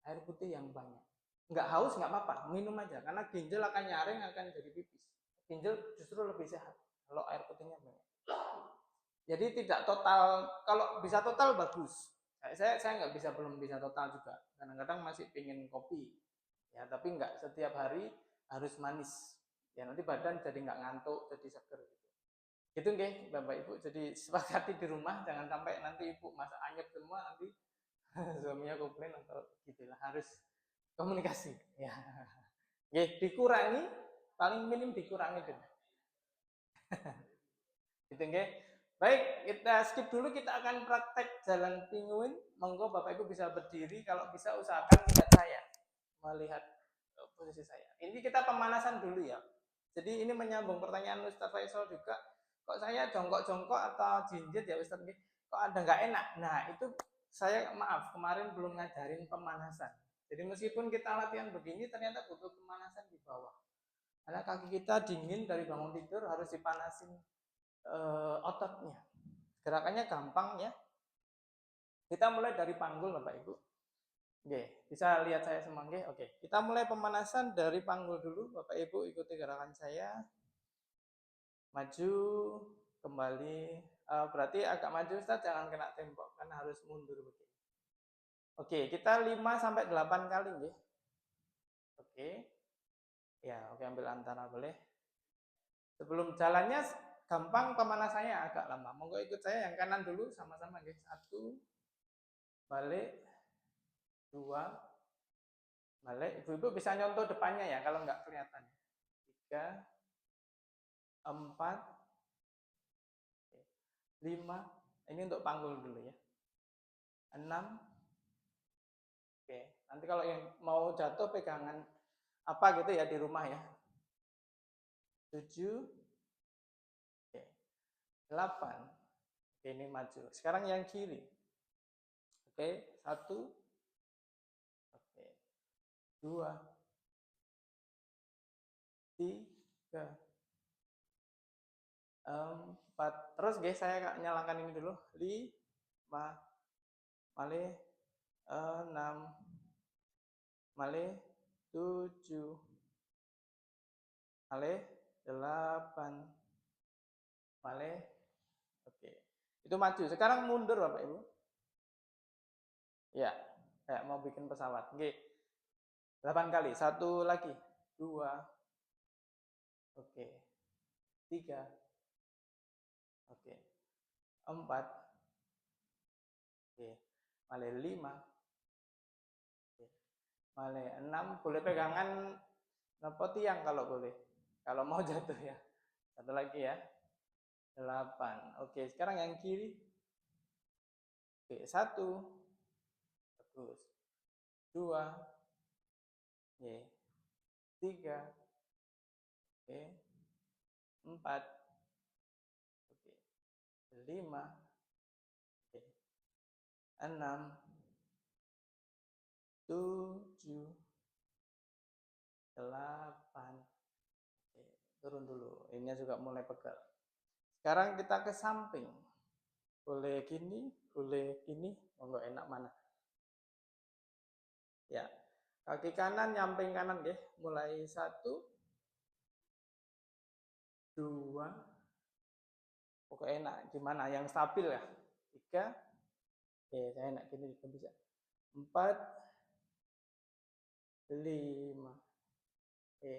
air putih yang banyak. Nggak haus nggak apa-apa, minum aja karena ginjal akan nyaring akan jadi pipis. Ginjal justru lebih sehat kalau air putihnya banyak. Jadi tidak total, kalau bisa total bagus. Saya nggak bisa, belum bisa total juga. Kadang-kadang masih pingin kopi, ya tapi nggak setiap hari harus manis. Ya nanti badan jadi nggak ngantuk, jadi seger gitu. Gitu nggih, Bapak Ibu. Jadi sepakati di rumah, jangan sampai nanti Ibu masak anyep semua nanti suaminya komplain atau gitulah. Harus komunikasi. Ya, nggih, dikurangi, paling minim dikurangi deh. Gitu nggih. Baik, kita skip dulu, kita akan praktek jalan pinguin. Monggo Bapak Ibu bisa berdiri, kalau bisa usahakan lihat saya. Melihat posisi saya. Ini kita pemanasan dulu ya. Jadi ini menyambung pertanyaan Ustaz Faisal juga. Kok saya jongkok-jongkok atau jinjit ya Ustaz? Kok ada nggak enak? Nah itu saya maaf kemarin belum ngajarin pemanasan. Jadi meskipun kita latihan begini ternyata butuh pemanasan di bawah. Karena kaki kita dingin dari bangun tidur harus dipanasin ototnya. Gerakannya gampang ya. Kita mulai dari panggul Bapak Ibu. Oke, bisa lihat saya semua. Oke, kita mulai pemanasan dari panggul dulu. Bapak Ibu ikuti gerakan saya. Maju, kembali. Berarti agak maju Ustaz, jangan kena tembok karena harus mundur begini. Oke, kita 5 sampai 8 kali nggih. Oke. Ya, oke ambil antara boleh. Sebelum jalannya gampang, pemanasannya agak lama. Monggo ikut saya yang kanan dulu sama-sama nggih. 1, balik, 2, balik. Ibu-ibu bisa nyontoh depannya ya kalau nggak kelihatan. 3, 4, 5. Ini untuk panggul dulu ya. 6. Oke. Nanti kalau yang mau jatuh pegangan apa gitu ya di rumah ya. 7. Oke. 8. Oke, ini maju. Sekarang yang kiri. Oke, 1. Oke. 2, 3, 4. Terus guys, saya nyalakan ini dulu. 5, malih 6, malih 7, malih 8, malih. Oke. Itu maju. Sekarang mundur Bapak Ibu. Ya, kayak mau bikin pesawat. Oke. 8 kali. 1 lagi. 2. Oke. 3. Oke. 4. Oke. Malih 5. Oke. Malih 6. Boleh pegangan nopo tiang kalau boleh. Kalau mau jatuh ya. Satu lagi ya. 8. Oke, sekarang yang kiri. Oke, 1. Bagus. 2. Oke. 3. Oke. 4. Oke. 5. Oke. 6. 7. 8. Oke. Turun dulu. Ini juga mulai pegal. Sekarang kita ke samping. Boleh gini, boleh gini. Monggo enak mana? Ya. Kaki kanan nyamping kanan deh. Mulai 1, 2. Pokoknya enak gimana? Yang stabil ya. 3. Oke, saya enak gini juga bisa. 4, 5, 6,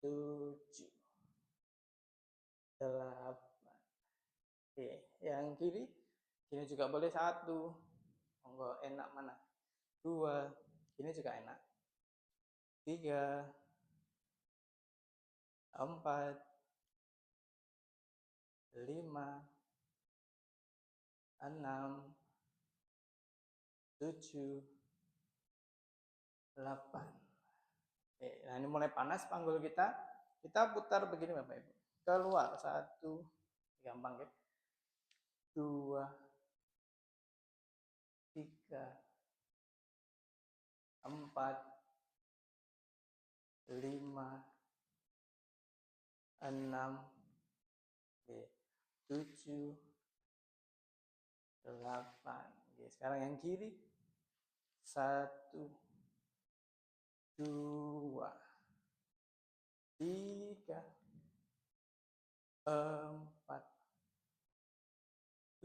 7, 8. Oke, yang kiri ini juga boleh 1. Monggo, enak mana? 2, ini juga enak. 3, 4, 5, 6, 7, 8. Oke, nah ini mulai panas panggul kita. Kita putar begini Bapak Ibu. Keluar 1, gampang ya. 2, 3, 4, 5, 6, 7, 8. Sekarang yang kiri. 1, 2, 3, 4,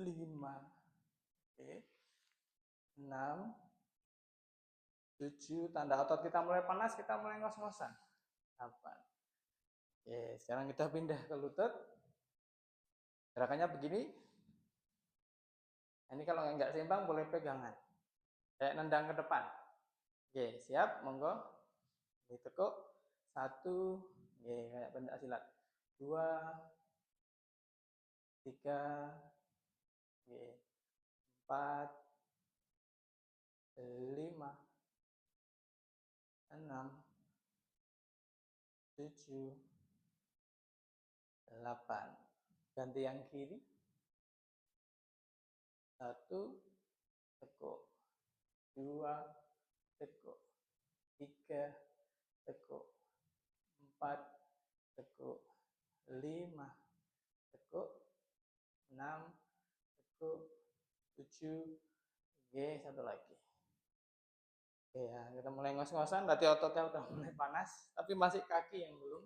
5, 6, 7. Tanda otot kita mulai panas, kita mulai ngos-ngosan. 8. Oke, sekarang kita pindah ke lutut. Gerakannya begini. Ini kalau nggak seimbang boleh pegangan. Kayak nendang ke depan. Oke, siap? Monggo. Ditekuk. 1, kayak pencak silat. 2, 3, 4, 5, 6, 7, 8. Ganti yang kiri. 1, tekuk. 2, tekuk. 3, tekuk. 4, tekuk. 5, tekuk. 6, tekuk. 7. Oke, satu lagi. Oke ya, kita mulai ngos-ngosan, berarti ototnya udah mulai panas, tapi masih kaki yang belum.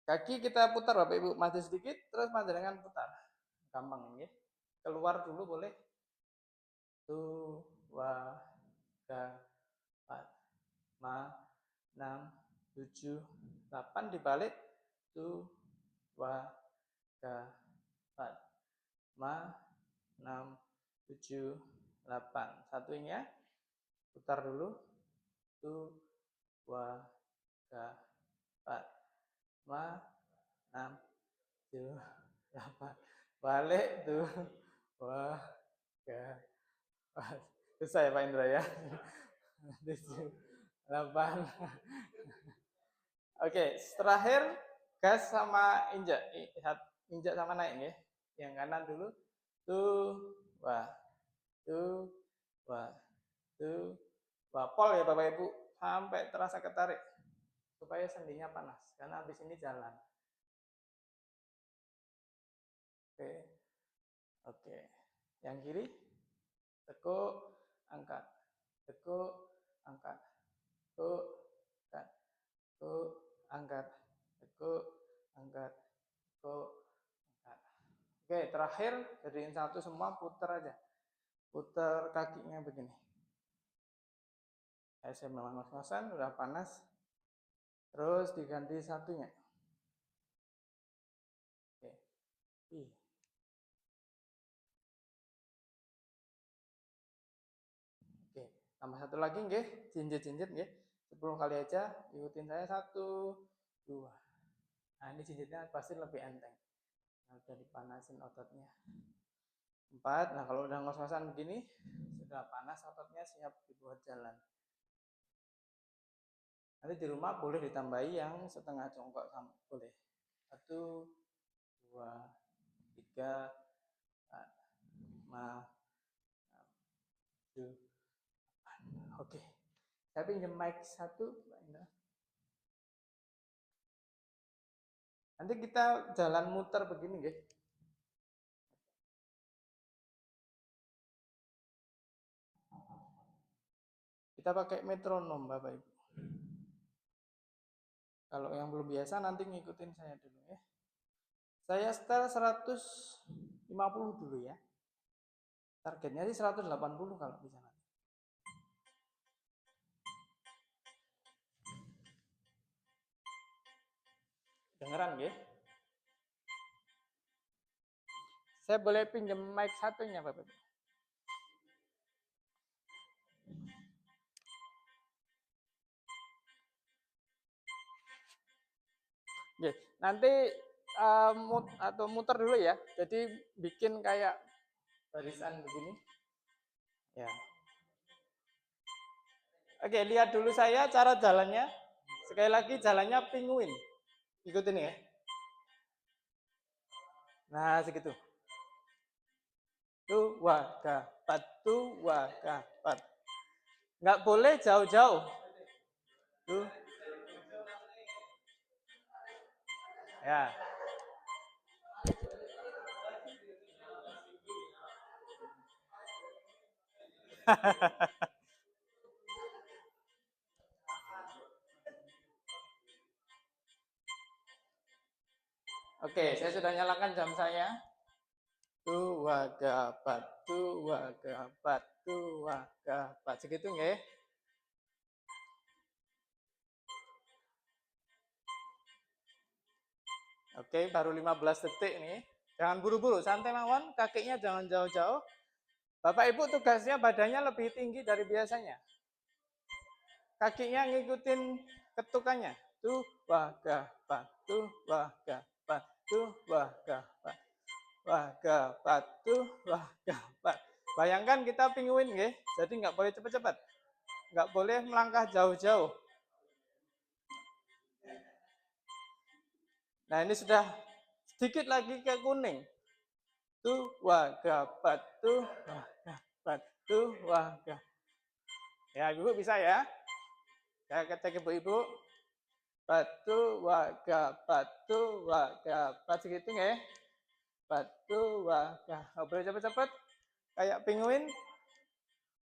Kaki kita putar Bapak Ibu, maju sedikit, terus panjenengan putar. Gampang ya. Keluar dulu boleh. 1, 2, 3, 4, 5, 6, 7, 8. Dibalik. 1, 2, 3, 4, 5, 6, 7, 8. Satunya putar dulu. 1, 2, 3, 4, 5, 6, 7, 8. Balik. 1, 2, 3, 4. Susah ya Pak Indra ya. 7, 8. Oke, terakhir gas sama injak. Injak sama naik ya. Yang kanan dulu. 1, 2, 1, 2, 1, 2. Pol ya Bapak Ibu. Sampai terasa ketarik. Supaya sendinya panas. Karena habis ini jalan. Oke. Oke. Yang kiri. Tekuk, angkat. Tekuk, angkat. Tekuk, angkat. Tekuk, angkat. Tekuk, angkat. Tekuk, angkat. Oke, terakhir jadiin satu semua, putar aja. Putar kakinya begini. Saya memang ngos-ngosan, udah panas. Terus diganti satunya. Oke. Oke, tambah satu lagi nggih, jinjit-jinjit nggih. 10 kali aja, ikutin saya. 1, 2. Nah, ini jinjitnya pasti lebih enteng. Nah, udah dipanasin ototnya. 4. Nah, kalau udah ngos-ngosan begini, sudah panas ototnya, siap dibuat jalan. Nanti di rumah boleh ditambahi yang setengah jongkok sama boleh. 1, 2, 3, 4, 5, 6, 7, 8. Oke. Saya pinjam mic 1, Mbak Indra. Nanti kita jalan muter begini, guys. Kita pakai metronom, Bapak Ibu. Kalau yang belum biasa nanti ngikutin saya dulu ya. Saya setel 150 dulu ya. Targetnya sih 180 kalau bisa. Dengeran ya? Saya boleh pinjam mic satunya, Bapak. Oke, nanti muter dulu ya. Jadi bikin kayak barisan begini. Ya. Oke, lihat dulu saya cara jalannya. Sekali lagi jalannya penguin. Ikutin ya. Nah, segitu. Tuh, waga, patu, waga, pat. Nggak boleh jauh-jauh. Tuh. Ya. Oke, saya sudah nyalakan jam saya. Tu waga patu waga patu waga pat. Segitu nggih. Oke, baru 15 detik nih. Jangan buru-buru, santai mawon, kakinya jangan jauh-jauh. Bapak Ibu tugasnya badannya lebih tinggi dari biasanya. Kakinya ngikutin ketukannya. Tu waga patu waga patu waga pat. Waga patu waga pat. Bayangkan kita penguin nggih, jadi nggak boleh cepat-cepat. Nggak boleh melangkah jauh-jauh. Nah, ini sudah sedikit lagi ke kuning. Tu waga patu waga patu waga. Ya, Ibu bisa ya? Saya ketik Ibu-ibu. Patu waga patu waga pat segitu nggih. Patu waga. Oh, boleh cepet-cepet kayak penguin.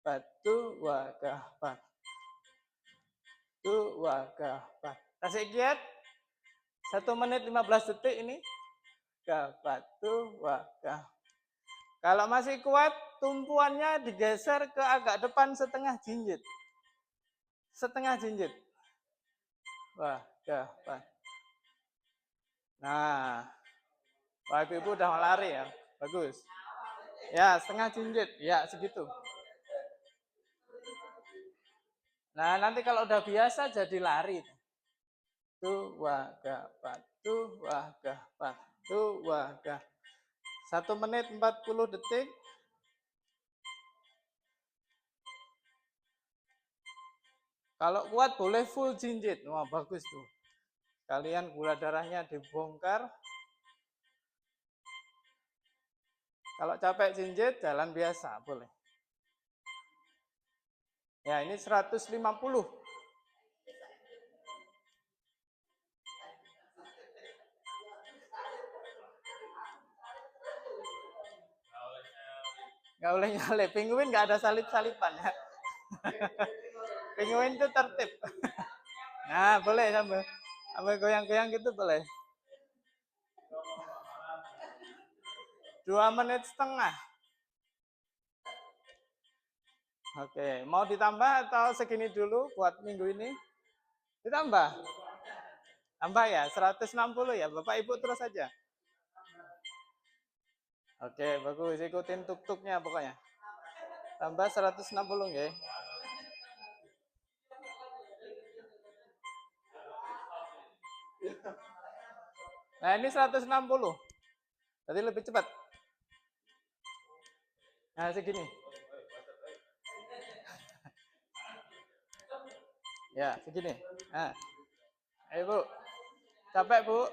Patu waga pat. Tu waga pat. Kasih giat. 1 menit 15 detik ini. Patu waga. Kalau masih kuat, tumpuannya digeser ke agak depan setengah jinjit. Setengah jinjit. Waga pat. Nah, Bapak Ibu udah lari ya, bagus. Ya, setengah jinjit, ya segitu. Nah, nanti kalau udah biasa jadi lari. Tu waga patu waga patu waga. 1 menit 40 detik. Kalau kuat boleh full jinjit. Wah, bagus tuh. Kalian gula darahnya dibongkar. Kalau capek jinjit, jalan biasa, boleh. Ya, ini 150. Nggak boleh nyalip. Penguin nggak ada salip-salipan ya. Penguin itu tertib. Nah, boleh sambil goyang-goyang gitu boleh. 2,5 menit. Oke, mau ditambah atau segini dulu buat minggu ini? Ditambah? Tambah ya, 160 ya. Bapak Ibu terus aja. Oke, bagus. Ikutin tuk-tuknya pokoknya. Tambah 160 ya. Nah, ini 160. Jadi lebih cepat. Nah, segini. Ya, segini. Nah. Ayo, Bu. Capek, Bu?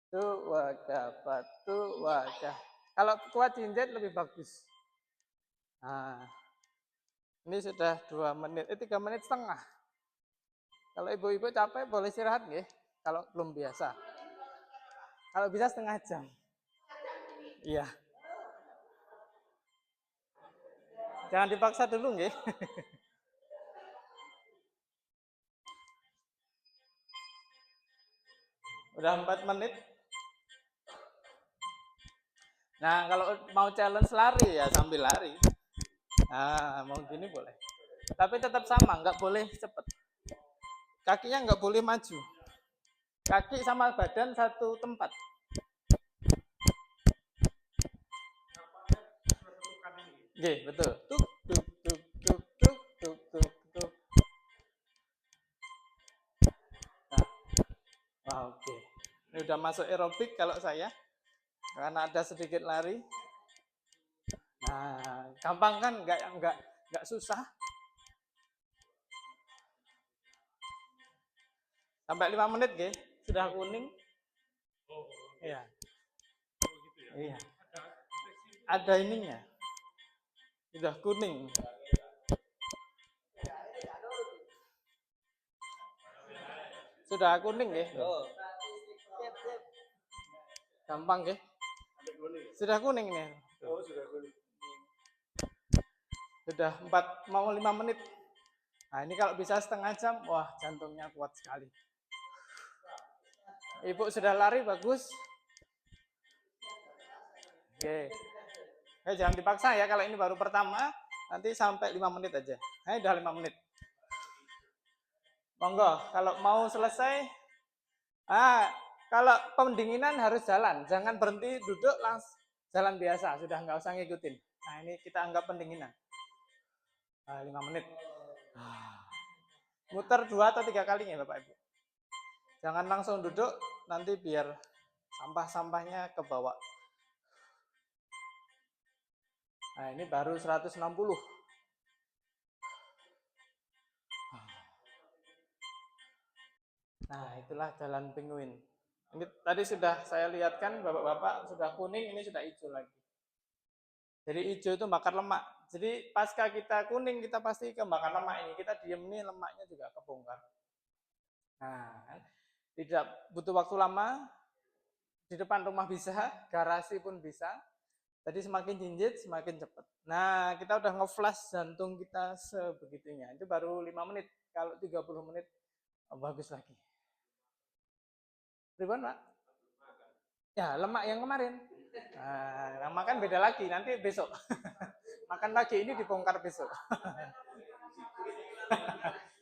Tu waga patu waga. Kalau kuat jinjit lebih bagus. Nah, ini sudah 2 menit, 3 menit setengah. Kalau ibu-ibu capek boleh istirahat nggih, kalau belum biasa. Kalau bisa setengah jam. Iya. Jangan dipaksa dulu nggih. Udah 4 menit. Nah, kalau mau challenge lari ya sambil lari. Nah, mau gini boleh. Tapi tetap sama, nggak boleh cepet. Kakinya nggak boleh maju. Kaki sama badan satu tempat. Oke, betul. Tuk, tuk, tuk, tuk, tuk, tuk, tuk, tuk. Nah, oke. Ini udah masuk aerobik kalau saya. Karena ada sedikit lari. Nah, gampang kan? Nggak susah. Sampai 5 menit, ge. Sudah kuning. Iya. Iya. Ada ininya. Sudah kuning. Sudah kuning, ge. Gampang, ge. Sudah kuning nih. Oh, sudah kuning. Sudah 4 mau 5 menit. Nah, ini kalau bisa setengah jam, wah jantungnya kuat sekali. Ibu sudah lari, bagus. Oke. Jangan dipaksa ya, kalau ini baru pertama, nanti sampai 5 menit aja. Nah, udah 5 menit. Monggo, kalau mau selesai, kalau pendinginan harus jalan, jangan berhenti duduk langsung jalan biasa, sudah nggak usah ngikutin. Nah, ini kita anggap pendinginan. 5 menit. Muter 2 atau 3 kali ya Bapak Ibu. Jangan langsung duduk, nanti biar sampah-sampahnya ke bawah. Nah, ini baru 160. Nah, itulah jalan penguin. Ini tadi sudah saya lihatkan, Bapak-bapak sudah kuning, ini sudah hijau lagi. Jadi hijau itu bakar lemak. Jadi pasca kita kuning, kita pasti kebakar lemak ini. Kita diem nih, lemaknya juga kebongkar. Nah, tidak butuh waktu lama. Di depan rumah bisa, garasi pun bisa. Jadi semakin jinjit, semakin cepat. Nah, kita udah nge-flash jantung kita sebegitunya. Itu baru 5 menit. Kalau 30 menit, bagus lagi. Ribuan, Pak? Ya, lemak yang kemarin. Nah, makan beda lagi, nanti besok. Makan lagi, ini dibongkar besok.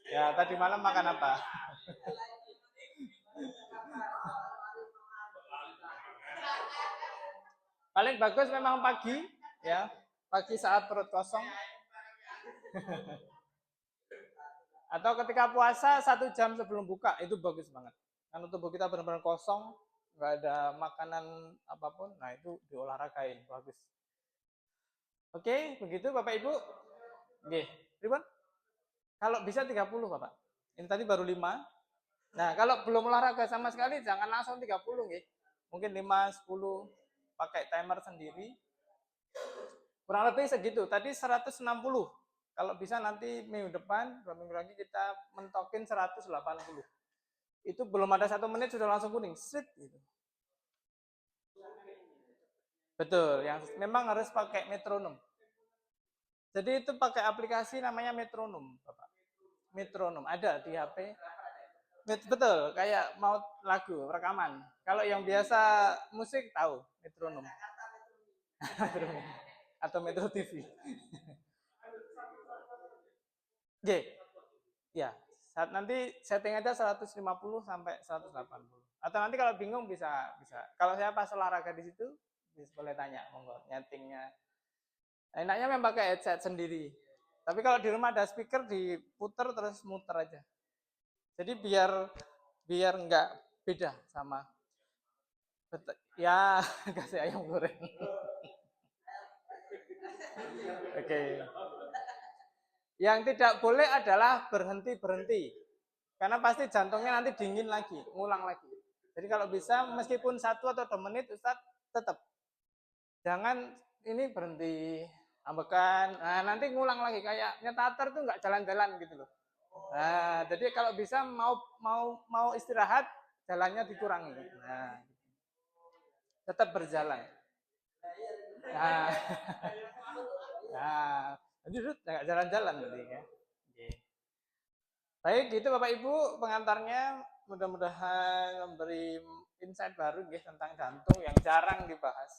Ya, tadi malam makan apa? Paling bagus memang pagi, ya. Pagi saat perut kosong. Atau ketika puasa 1 jam sebelum buka, itu bagus banget. Karena tubuh kita benar-benar kosong, nggak ada makanan apapun, nah itu diolahragain, bagus. Oke, begitu Bapak Ibu. Oke, Ribon? Kalau bisa 30 Bapak. Ini tadi baru 5. Nah, kalau belum olahraga sama sekali, jangan langsung 30, nggih. Mungkin 5, 10, pakai timer sendiri. Kurang lebih segitu. Tadi 160. Kalau bisa nanti minggu depan, 2 minggu lagi kita mentokin 180. Itu belum ada 1 menit sudah langsung kuning. Set, gitu. Betul, yang memang harus pakai metronom. Jadi itu pakai aplikasi namanya metronom, Bapak. Metronom ada di HP. Betul, kayak mau lagu, rekaman. Kalau yang biasa musik tahu metronom. Atau Metro TV. G. Ya, saat nanti setting aja 150 sampai 180. Atau nanti kalau bingung bisa. Kalau saya pas olahraga di situ, boleh tanya, monggo nyetingnya. Enaknya memang pakai headset sendiri. Tapi kalau di rumah ada speaker, diputer terus muter aja. Jadi biar nggak beda sama. Ya, kasih ayam goreng. Oke. Yang tidak boleh adalah berhenti. Karena pasti jantungnya nanti dingin lagi, ngulang lagi. Jadi kalau bisa meskipun 1 atau 2 menit Ustadz tetap. Jangan ini berhenti, ambekan. Nah, nanti ngulang lagi kayak nyetater tuh nggak jalan-jalan gitu loh. Nah, jadi kalau bisa mau istirahat, jalannya dikurangi. Nah, tetap berjalan. Nah, nah nggak jalan-jalan tadi ya. Baik, gitu Bapak Ibu pengantarnya, mudah-mudahan memberi insight baru tentang jantung yang jarang dibahas.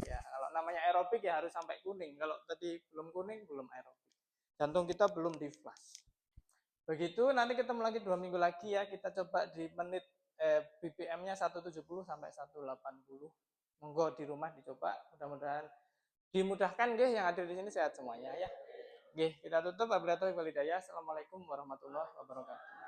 Ya, kalau namanya aerobik ya harus sampai kuning. Kalau tadi belum kuning, belum aerobik. Jantung kita belum di flush. Begitu, nanti ketemu lagi 2 minggu lagi ya. Kita coba di menit BPM-nya 170 sampai 180. Monggo di rumah dicoba. Mudah-mudahan dimudahkan nggih yang hadir di sini sehat semuanya ya. Nggih, kita tutup. Wabillahi taufiq wal hidayah. Assalamualaikum warahmatullahi wabarakatuh.